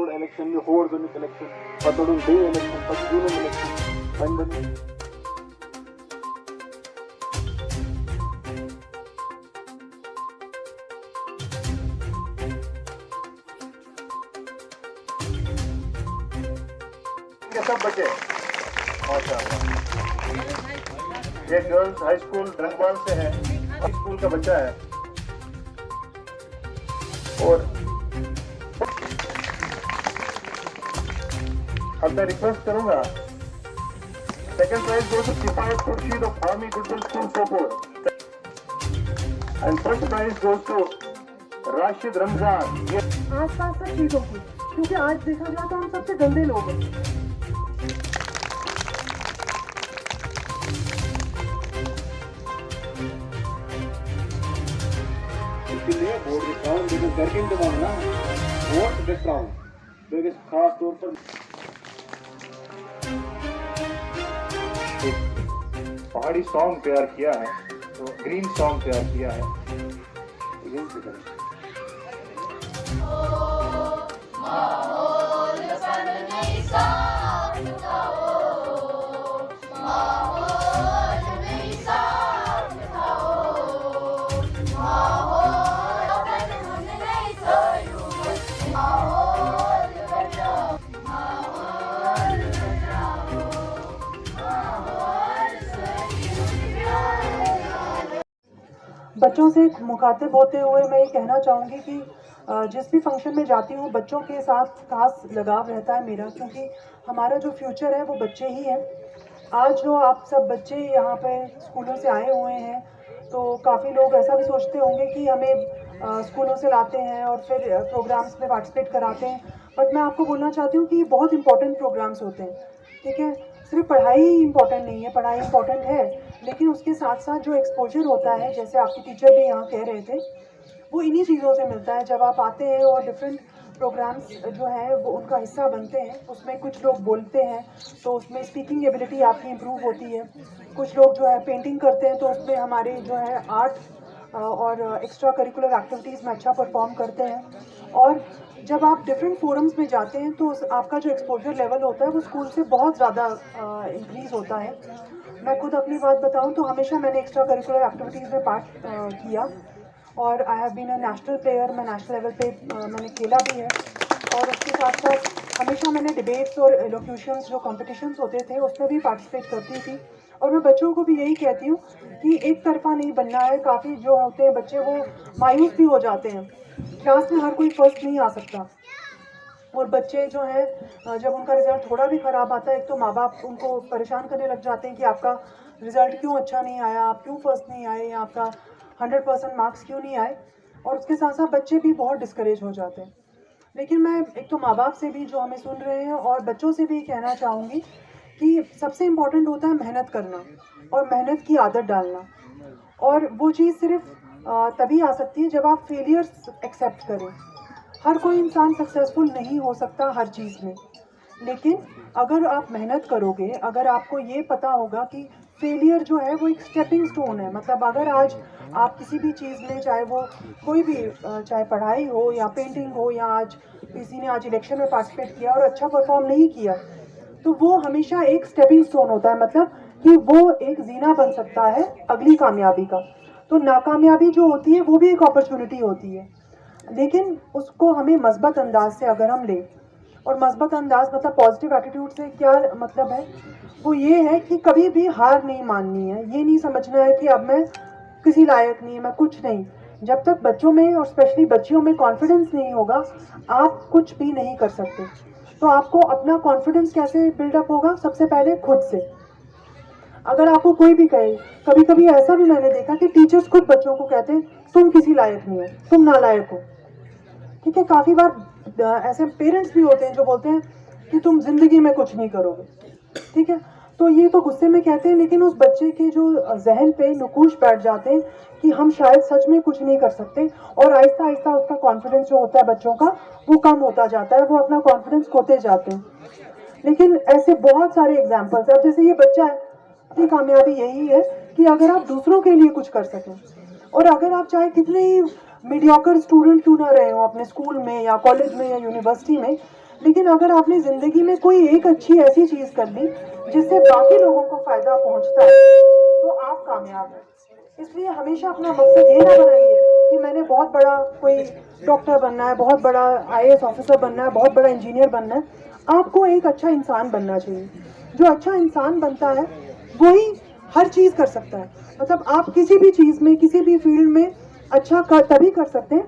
Road election, the Horde election, Patodun Bay election, Patodun election, and then ये सब बच्चे माशाल्लाह। ये गर्ल्स हाई स्कूल ड्रंकवाल से है, हाई स्कूल का बच्चा है। और अब मैं रिक्वेस्ट करूंगा, second prize goes to Kifayat Khurshid of Army Goodwill School Sopur, and first prize goes to Rashid Ramzan। आस-पास सब चीजों की, क्योंकि आज देखा जाए तो हम सबसे गंदे लोग हैं। इसलिए वोट डिस्काउंट बिल्कुल करके इंतजाम ना, वोट डिस्काउंट क्योंकि खास तौर पर एक पहाड़ी सॉन्ग तैयार किया है, तो ग्रीन सॉन्ग तैयार किया है। बच्चों से मुखातिब होते हुए मैं ये कहना चाहूँगी कि जिस भी फंक्शन में जाती हूँ बच्चों के साथ खास लगाव रहता है मेरा, क्योंकि हमारा जो फ्यूचर है वो बच्चे ही हैं। आज जो आप सब बच्चे यहाँ पे स्कूलों से आए हुए हैं, तो काफ़ी लोग ऐसा भी सोचते होंगे कि हमें स्कूलों से लाते हैं और फिर प्रोग्राम्स में पार्टिसिपेट कराते हैं, बट मैं आपको बोलना चाहती हूँ कि ये बहुत इंपॉर्टेंट प्रोग्राम्स होते हैं। ठीक है, सिर्फ पढ़ाई ही इम्पॉर्टेंट नहीं है, पढ़ाई इम्पॉर्टेंट है, लेकिन उसके साथ साथ जो एक्सपोजर होता है, जैसे आपके टीचर भी यहाँ कह रहे थे, वो इन्हीं चीज़ों से मिलता है। जब आप आते हैं और डिफरेंट प्रोग्राम्स जो हैं वो उनका हिस्सा बनते हैं, उसमें कुछ लोग बोलते हैं तो उसमें स्पीकिंग एबिलिटी आपकी इम्प्रूव होती है, कुछ लोग जो है पेंटिंग करते हैं तो उसमें हमारे जो है आर्ट और एक्स्ट्रा करिकुलर एक्टिविटीज़ में अच्छा परफॉर्म करते हैं। और जब आप डिफरेंट फोरम्स में जाते हैं तो आपका जो एक्सपोजर लेवल होता है वो स्कूल से बहुत ज़्यादा इंक्रीज़ होता है। मैं खुद अपनी बात बताऊं तो हमेशा मैंने एक्स्ट्रा करिकुलर एक्टिविटीज़ में पार्ट किया और I have been a national player. मैं नेशनल लेवल पे मैंने खेला भी है, और उसके साथ साथ हमेशा मैंने डिबेट्स और एलोक्यूशंस जो कॉम्पिटिशन्स होते थे उसमें भी पार्टिसिपेट करती थी। और मैं बच्चों को भी यही कहती हूँ कि एक तरफा नहीं बनना है। काफ़ी जो होते हैं बच्चे वो मायूस भी हो जाते हैं, क्लास में हर कोई फर्स्ट नहीं आ सकता, और बच्चे जो हैं जब उनका रिज़ल्ट थोड़ा भी ख़राब आता है, एक तो माँ बाप उनको परेशान करने लग जाते हैं कि आपका रिज़ल्ट क्यों अच्छा नहीं आया, आप क्यों फर्स्ट नहीं आए, या आपका 100% मार्क्स क्यों नहीं आए, और उसके साथ साथ बच्चे भी बहुत डिस्करेज हो जाते हैं। लेकिन मैं एक तो माँ बाप से भी जो हमें सुन रहे हैं और बच्चों से भी कहना चाहूँगी कि सबसे इम्पॉर्टेंट होता है मेहनत करना और मेहनत की आदत डालना, और वो चीज़ सिर्फ तभी आ सकती है जब आप फेलियर्स एक्सेप्ट करें। हर कोई इंसान सक्सेसफुल नहीं हो सकता हर चीज़ में, लेकिन अगर आप मेहनत करोगे, अगर आपको ये पता होगा कि फेलियर जो है वो एक स्टेपिंग स्टोन है, मतलब अगर आज आप किसी भी चीज़ में, चाहे वो कोई भी चाहे पढ़ाई हो या पेंटिंग हो, या आज किसी ने आज इलेक्शन में पार्टिसिपेट किया और अच्छा परफॉर्म नहीं किया, तो वो हमेशा एक स्टेपिंग स्टोन होता है, मतलब कि वो एक जीना बन सकता है अगली कामयाबी का। तो नाकामयाबी जो होती है वो भी एक अपॉर्चुनिटी होती है, लेकिन उसको हमें मस्बत अंदाज से अगर हम लें, और मस्बत अंदाज मतलब पॉजिटिव एटीट्यूड से क्या मतलब है, वो ये है कि कभी भी हार नहीं माननी है। ये नहीं समझना है कि अब मैं किसी लायक नहीं, मैं कुछ नहीं। जब तक बच्चों में और स्पेशली बच्चियों में कॉन्फिडेंस नहीं होगा, आप कुछ भी नहीं कर सकते। तो आपको अपना कॉन्फिडेंस कैसे बिल्डअप होगा? सबसे पहले खुद से। अगर आपको कोई भी कहे, कभी कभी ऐसा भी मैंने देखा कि टीचर्स खुद बच्चों को कहते हैं तुम किसी लायक नहीं हो, तुम नालायक हो। ठीक है, काफ़ी बार ऐसे पेरेंट्स भी होते हैं जो बोलते हैं कि तुम जिंदगी में कुछ नहीं करोगे। ठीक है, तो ये तो गुस्से में कहते हैं, लेकिन उस बच्चे के जो जहन पे नकुश बैठ जाते हैं कि हम शायद सच में कुछ नहीं कर सकते, और आहिस्ता आहिस्ता उसका कॉन्फिडेंस जो होता है बच्चों का वो कम होता जाता है, वो अपना कॉन्फिडेंस खोते जाते हैं। लेकिन ऐसे बहुत सारे एग्जाम्पल्स हैं। अब जैसे ये बच्चा है, अपनी कामयाबी यही है कि अगर आप दूसरों के लिए कुछ कर सकें, और अगर आप चाहे कितने ही मीडियोकर स्टूडेंट क्यों ना रहे हो अपने स्कूल में या कॉलेज में या यूनिवर्सिटी में, लेकिन अगर आपने ज़िंदगी में कोई एक अच्छी ऐसी चीज़ कर ली जिससे बाकी लोगों को फ़ायदा पहुंचता है तो आप कामयाब हैं। इसलिए हमेशा अपना मकसद ये ना बनाइए कि मैंने बहुत बड़ा कोई डॉक्टर बनना है, बहुत बड़ा आईएएस ऑफिसर बनना है, बहुत बड़ा इंजीनियर बनना है। आपको एक अच्छा इंसान बनना चाहिए। जो अच्छा इंसान बनता है वही हर चीज़ कर सकता है। मतलब आप किसी भी चीज़ में, किसी भी फील्ड में तभी कर सकते हैं।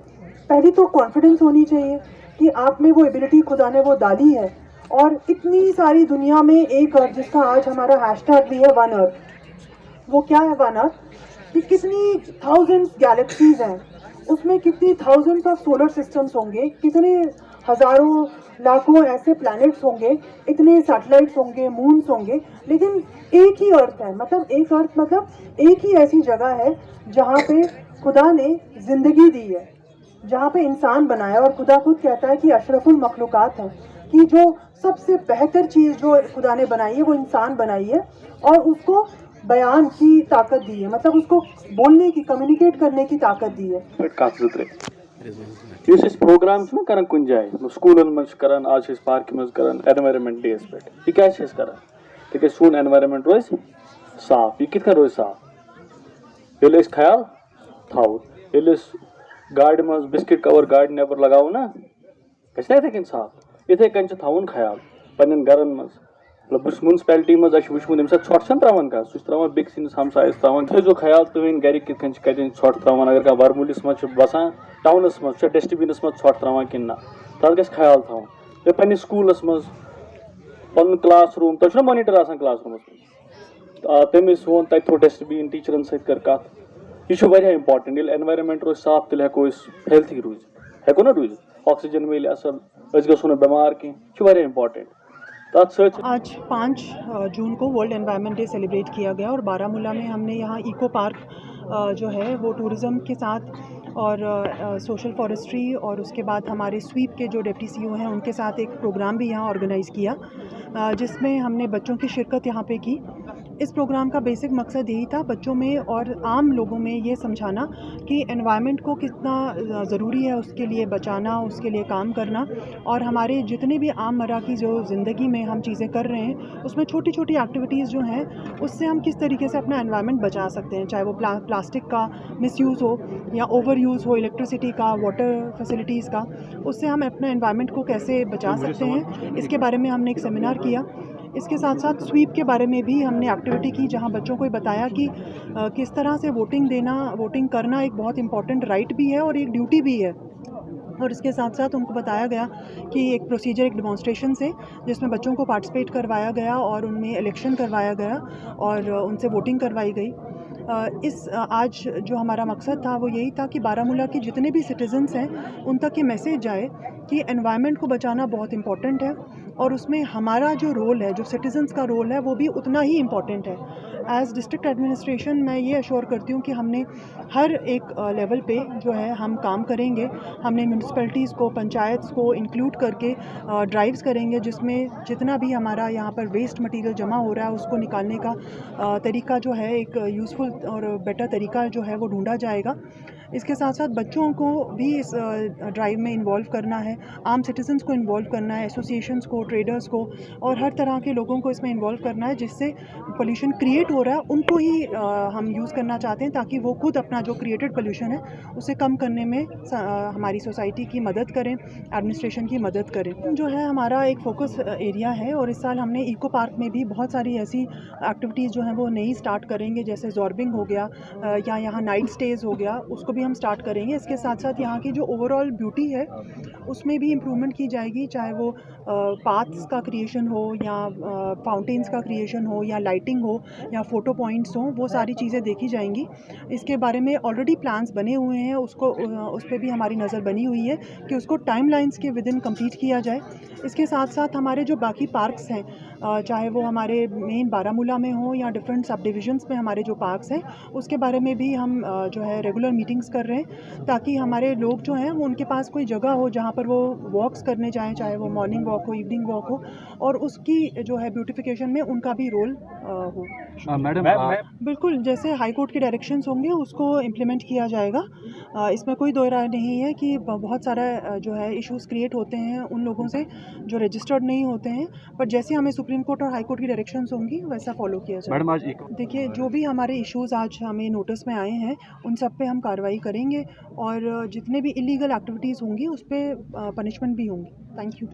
पहली तो कॉन्फिडेंस होनी चाहिए कि आप में वो एबिलिटी खुदा ने वो डाली है। और इतनी सारी दुनिया में एक अर्थ, जिसका आज हमारा हैशटैग भी है वन अर्थ। वो क्या है वन अर्थ? कि कितनी थाउजेंड्स गैलेक्सीज हैं, उसमें कितनी थाउजेंड्स ऑफ सोलर सिस्टम्स होंगे, कितने हजारों लाखों ऐसे प्लैनेट्स होंगे, इतने सैटेलाइट्स होंगे, मून्स होंगे, लेकिन एक ही अर्थ है। मतलब एक अर्थ मतलब एक ही ऐसी जगह है जहाँ पे खुदा ने जिंदगी दी है, जहाँ पे इंसान बनाया। और खुदा खुद कहता है कि अशरफुल मखलूकात है, कि जो सबसे बेहतर चीज़ जो खुदा ने बनाई है वो इंसान बनाई है। और उसको बयान की ताकत दी है, मतलब उसको बोलने की, कम्युनिकेट करने की ताकत दी है। इस प्रोग्राम कर कुन जाए स्कूल मन आज पार्क मज कर एनवायरमेंट डेज पे यह क्या कर तक सोन एनवायरमेंट रोज साफ। यह कित रोज साफ ये ख्याल थो ये गाड़ मज बिस्किट कवर गाड़ नबर लगाव ना गि इथे कन साफ इथे कन थवन ख्याल पन्न गरन मज। मतलब म्यूनसिपैलिटी मज वुचमुत यम ोट त्रावान कह सह त्रावान बेक सिंस हमसायस त्रावान। थो ख्याल तुम गर कतन ोट त्रावान अगर कह वरमुलिस मज बसान टाउनस मज डस्टबिनस मज ोट त्रावान कि ना तथ गस ख्याल थवन। तो पे स्कूलस मज पन क्लास रूम तुम मॉनिटर क्लास रूमस तमिस वो तथ थो डस्टबिन टीचरन सर कत यह इंपॉर्टेंट। ये एनवायरमेंट रोज साफ तेल हेको हेल्थी रूज हेको ना रूज ऑक्सीजन मिले असल गो ना बेमार कह इंपॉर्टेंट। आज 5 जून को वर्ल्ड एनवायरनमेंट डे सेलिब्रेट किया गया और बारामूला में हमने यहाँ इको पार्क जो है वो टूरिज़्म के साथ और सोशल फॉरेस्ट्री और उसके बाद हमारे स्वीप के जो डिप्टी सीईओ हैं उनके साथ एक प्रोग्राम भी यहाँ ऑर्गेनाइज़ किया, जिसमें हमने बच्चों की शिरकत यहाँ पे की। इस प्रोग्राम का बेसिक मकसद यही था बच्चों में और आम लोगों में ये समझाना कि एनवायरनमेंट को कितना ज़रूरी है, उसके लिए बचाना, उसके लिए काम करना। और हमारे जितने भी आम मर्रा की जो ज़िंदगी में हम चीज़ें कर रहे हैं उसमें छोटी छोटी एक्टिविटीज़ जो हैं उससे हम किस तरीके से अपना एनवायरनमेंट बचा सकते हैं, चाहे वो प्लास्टिक का मिसयूज़ हो या ओवर यूज़ हो, इलेक्ट्रिसिटी का, वाटर फैसिलिटीज़ का, उससे हम अपने एनवायरनमेंट को कैसे बचा सकते हैं, इसके बारे में हमने एक सेमिनार किया। इसके साथ साथ स्वीप के बारे में भी हमने एक्टिविटी की, जहां बच्चों को बताया कि किस तरह से वोटिंग करना एक बहुत इम्पॉर्टेंट राइट भी है और एक ड्यूटी भी है। और इसके साथ साथ उनको बताया गया कि एक प्रोसीजर, एक डिमॉन्स्ट्रेशन से जिसमें बच्चों को पार्टिसिपेट करवाया गया और उनमें इलेक्शन करवाया गया और उनसे वोटिंग करवाई गई। आज जो हमारा मकसद था वो यही था कि बारामूला के जितने भी सिटीजन्स हैं उन तक ये मैसेज जाए कि एनवायरनमेंट को बचाना बहुत इम्पॉर्टेंट है और उसमें हमारा जो रोल है, जो सिटीजन्स का रोल है, वो भी उतना ही इम्पॉर्टेंट है। एज़ डिस्ट्रिक्ट एडमिनिस्ट्रेशन मैं ये अश्योर करती हूँ कि हमने हर एक लेवल पे जो है हम काम करेंगे। हमने म्यूनसिपैलिटीज़ को, पंचायत को इंक्लूड करके ड्राइव्स करेंगे, जिसमें जितना भी हमारा यहाँ पर वेस्ट मटेरियल जमा हो रहा है उसको निकालने का तरीका जो है, एक यूज़फुल और बेटर तरीका जो है वो ढूंढा जाएगा। इसके साथ साथ बच्चों को भी इस ड्राइव में इन्वॉल्व करना है, आम सिटीजन्स को इन्वॉल्व करना है, एसोसिएशंस को, ट्रेडर्स को और हर तरह के लोगों को इसमें इन्वॉल्व करना है, जिससे पोल्यूशन क्रिएट हो रहा है उनको ही हम यूज़ करना चाहते हैं, ताकि वो खुद अपना जो क्रिएटेड पोल्यूशन है उसे कम करने में हमारी सोसाइटी की मदद करें, एडमिनिस्ट्रेशन की मदद करें। जो है हमारा एक फोकस एरिया है और इस साल हमने इको पार्क में भी बहुत सारी ऐसी एक्टिविटीज़ जो हैं वो नई स्टार्ट करेंगे, जैसे जॉर्बिंग हो गया या यहाँ नाइट स्टेज हो गया, उसको भी हम स्टार्ट करेंगे। इसके साथ साथ यहाँ की जो ओवरऑल ब्यूटी है उसमें भी इम्प्रूवमेंट की जाएगी, चाहे वो पाथ्स का क्रिएशन हो या फाउंटेन्स का क्रिएशन हो या लाइटिंग हो या फ़ोटो पॉइंट्स हों, वो सारी चीज़ें देखी जाएंगी। इसके बारे में ऑलरेडी प्लान्स बने हुए हैं, उस पर भी हमारी नज़र बनी हुई है कि उसको टाइमलाइंस के विद इन कंप्लीट किया जाए। इसके साथ साथ हमारे जो बाकी पार्क्स हैं, चाहे वो हमारे मेन बारामूला में हो या डिफरेंट सब डिविजन्स में हमारे जो पार्क्स हैं, उसके बारे में भी हम जो है रेगुलर मीटिंग्स थिंग्स कर रहे हैं ताकि हमारे लोग जो हैं वो उनके पास कोई जगह हो जहाँ पर वो वॉक्स करने जाएं, चाहे वो मॉर्निंग वॉक हो, इवनिंग वॉक हो, और उसकी जो है ब्यूटिफिकेशन में उनका भी रोल हो। मैडम बिल्कुल, जैसे हाई कोर्ट के डायरेक्शंस होंगे उसको इम्प्लीमेंट किया जाएगा। इसमें कोई दो राय नहीं है कि बहुत सारा जो है इश्यूज़ क्रिएट होते हैं उन लोगों से जो रजिस्टर्ड नहीं होते हैं, बट जैसे हमें सुप्रीम कोर्ट और हाई कोर्ट की डायरेक्शंस होंगी वैसा फॉलो किया जाएगा। मैडम आज एक देखिए, जो भी हमारे इश्यूज़ आज हमें नोटिस में आए हैं उन सब पे हम कार्रवाई करेंगे और जितने भी इलीगल एक्टिविटीज़ होंगी उस पर पनिशमेंट भी होंगी। Thank you.